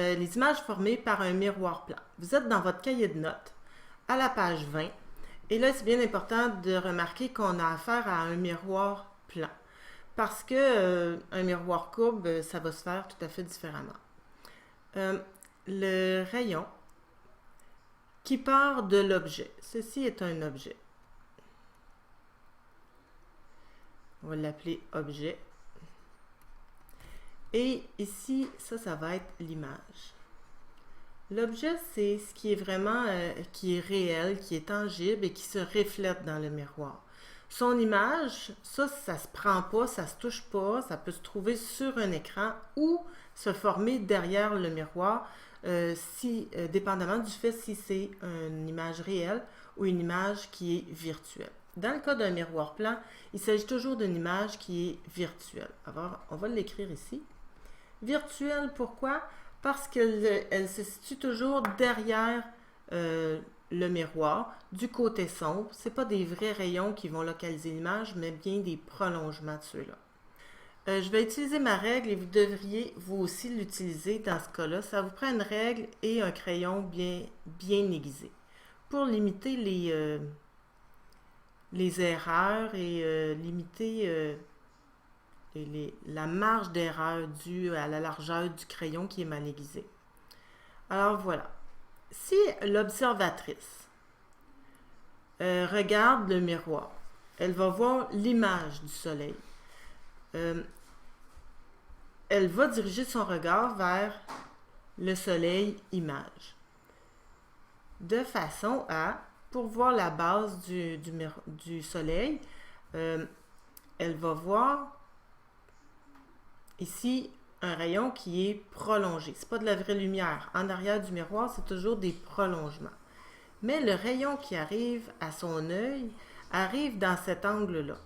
Les images formées par un miroir plan. Vous êtes dans votre cahier de notes à la page 20 et là c'est bien important de remarquer qu'on a affaire à un miroir plan parce que un miroir courbe ça va se faire tout à fait différemment. Le rayon qui part de l'objet. Ceci est un objet. On va l'appeler objet. Et ici, ça va être l'image. L'objet, c'est ce qui est vraiment, qui est réel, qui est tangible et qui se reflète dans le miroir. Son image, ça se prend pas, ça se touche pas, ça peut se trouver sur un écran ou se former derrière le miroir, dépendamment du fait si c'est une image réelle ou une image qui est virtuelle. Dans le cas d'un miroir plan, il s'agit toujours d'une image qui est virtuelle. Alors, on va l'écrire ici. Virtuelle, pourquoi? Parce qu'elle se situe toujours derrière le miroir, du côté sombre. Ce n'est pas des vrais rayons qui vont localiser l'image, mais bien des prolongements de ceux-là. Je vais utiliser ma règle et vous devriez vous aussi l'utiliser dans ce cas-là. Ça vous prend une règle et un crayon bien aiguisé pour limiter les erreurs et limiter la marge d'erreur due à la largeur du crayon qui est mal aiguisé. Alors voilà. Si l'observatrice regarde le miroir, elle va voir l'image du soleil. Elle va diriger son regard vers le soleil image. De façon à, pour voir la base du soleil, elle va voir ici un rayon qui est prolongé. Ce n'est pas de la vraie lumière. En arrière du miroir, c'est toujours des prolongements. Mais le rayon qui arrive à son œil arrive dans cet angle-là.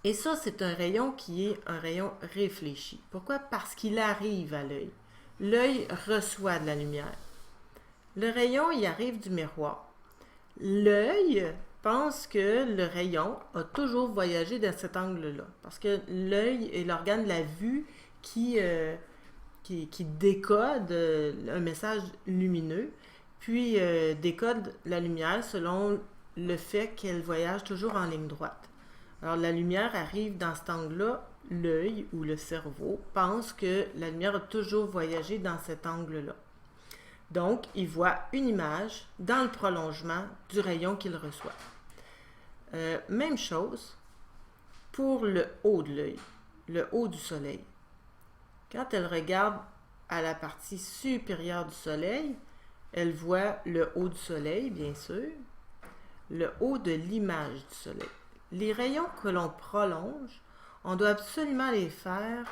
Et ça, c'est un rayon qui est un rayon réfléchi. Pourquoi? Parce qu'il arrive à l'œil. L'œil reçoit de la lumière. Le rayon, il arrive du miroir. L'œil pense que le rayon a toujours voyagé dans cet angle-là. Parce que l'œil est l'organe de la vue qui décode un message lumineux, puis décode la lumière selon le fait qu'elle voyage toujours en ligne droite. Alors la lumière arrive dans cet angle-là, l'œil ou le cerveau pense que la lumière a toujours voyagé dans cet angle-là. Donc, il voit une image dans le prolongement du rayon qu'il reçoit. Même chose pour le haut de l'œil, le haut du soleil. Quand elle regarde à la partie supérieure du soleil, elle voit le haut du soleil, bien sûr, le haut de l'image du soleil. Les rayons que l'on prolonge, on doit absolument les faire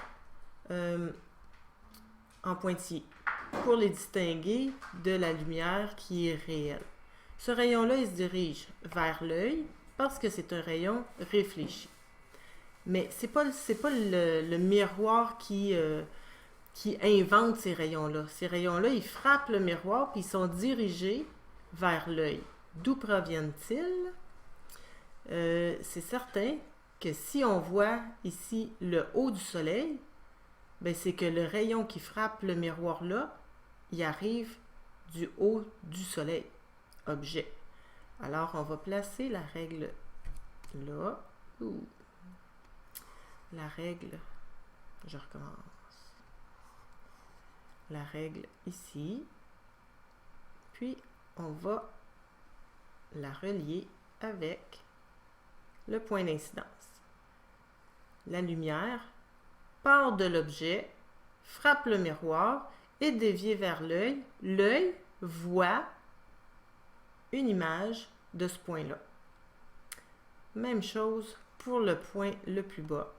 en pointillés pour les distinguer de la lumière qui est réelle. Ce rayon-là, il se dirige vers l'œil parce que c'est un rayon réfléchi. Mais c'est pas le miroir qui invente ces rayons-là. Ces rayons-là, ils frappent le miroir puis ils sont dirigés vers l'œil. D'où proviennent-ils? C'est certain que si on voit ici le haut du soleil, ben c'est que le rayon qui frappe le miroir là, il arrive du haut du soleil, objet. Alors, on va placer la règle là. La règle, je recommence. La règle ici. Puis, on va la relier avec le point d'incidence. La lumière part de l'objet, frappe le miroir et dévié vers l'œil. L'œil voit une image de ce point-là. Même chose pour le point le plus bas.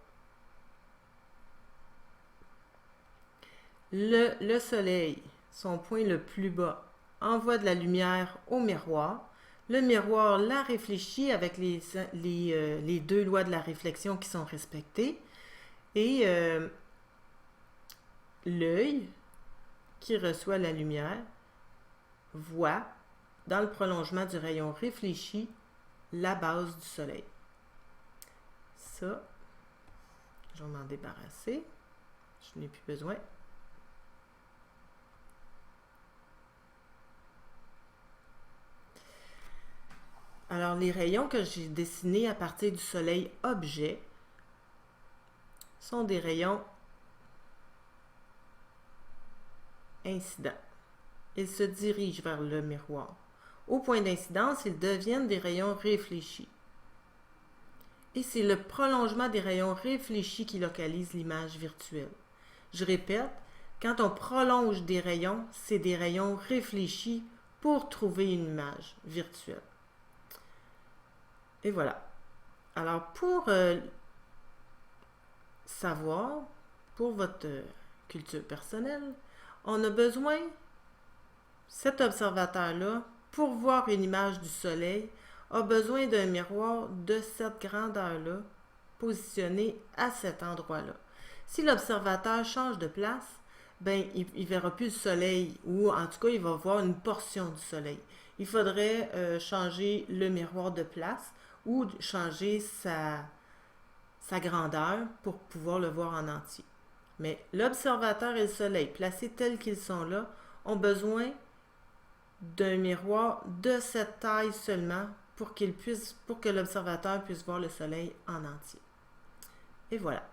Le soleil, son point le plus bas, envoie de la lumière au miroir. Le miroir la réfléchit avec les deux lois de la réflexion qui sont respectées. Et l'œil qui reçoit la lumière voit dans le prolongement du rayon réfléchi la base du soleil. Ça, je vais m'en débarrasser. Je n'ai plus besoin. les rayons que j'ai dessinés à partir du soleil objet sont des rayons incidents. Ils se dirigent vers le miroir. Au point d'incidence, ils deviennent des rayons réfléchis. Et c'est le prolongement des rayons réfléchis qui localise l'image virtuelle. Je répète, quand on prolonge des rayons, c'est des rayons réfléchis pour trouver une image virtuelle. Et voilà. Alors, pour savoir, pour votre culture personnelle, on a besoin, cet observateur-là, pour voir une image du soleil, a besoin d'un miroir de cette grandeur-là, positionné à cet endroit-là. Si l'observateur change de place, ben, il ne verra plus le soleil, ou en tout cas, il va voir une portion du soleil. Il faudrait changer le miroir de place ou changer sa grandeur pour pouvoir le voir en entier. Mais l'observateur et le soleil, placés tels qu'ils sont là, ont besoin d'un miroir de cette taille seulement pour que l'observateur puisse voir le soleil en entier. Et voilà.